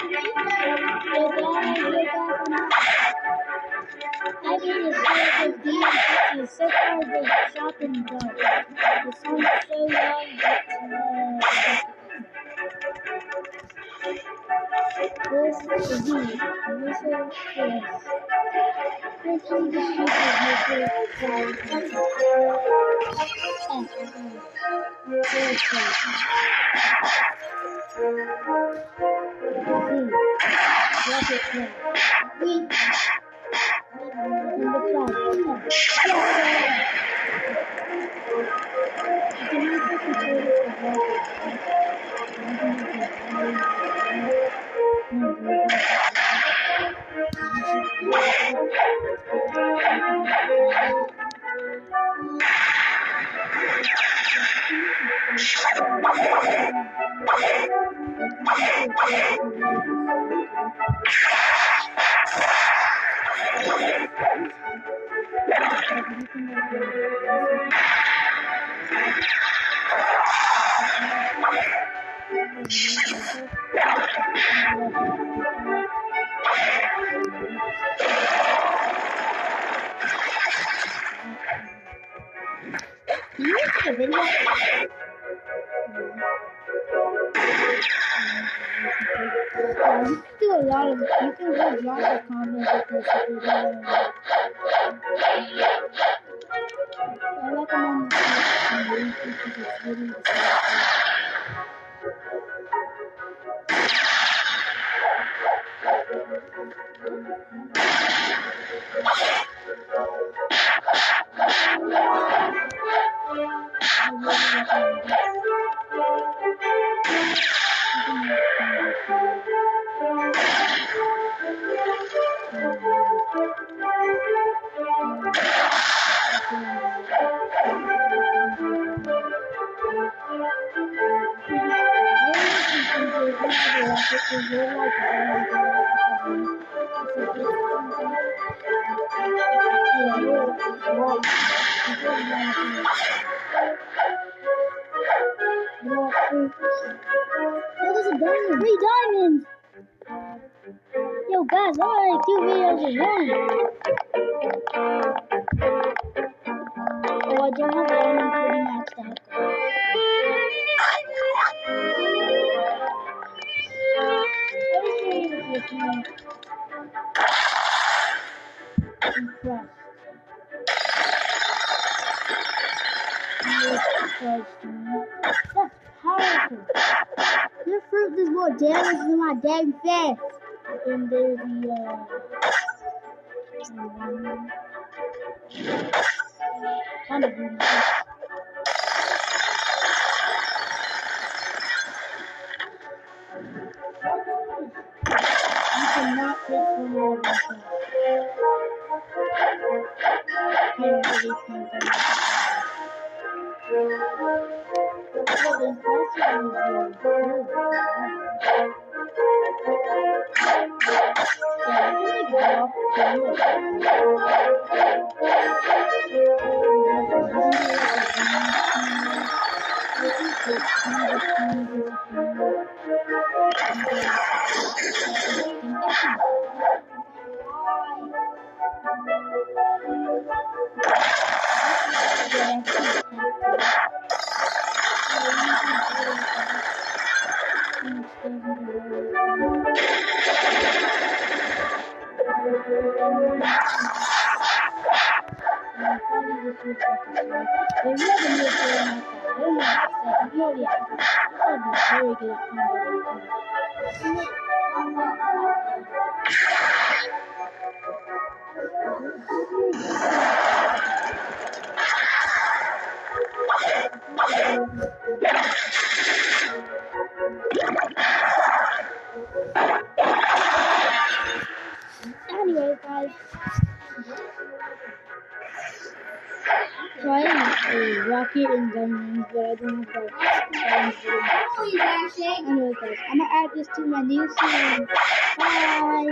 I mean, it's so good. DMC is so far they shop and go. The song is so long, this is the whistle yes. Hopefully the speaker you can do a lot of, you can do lots of comments with this if you really I recommend this because it's really exciting. Three diamonds! Yo guys, I'm already 2 videos in one. Oh, I don't have diamond pretty maxed out. Let me show you the first one. Impressed. That's powerful. This fruit does more damage than my damn fist. And there's the kind of beautiful. You cannot get one more of them. Anyway, guys, so I have a rocket and gun, but I don't have that. Anyway, guys, I'm gonna add this to my new series. Bye.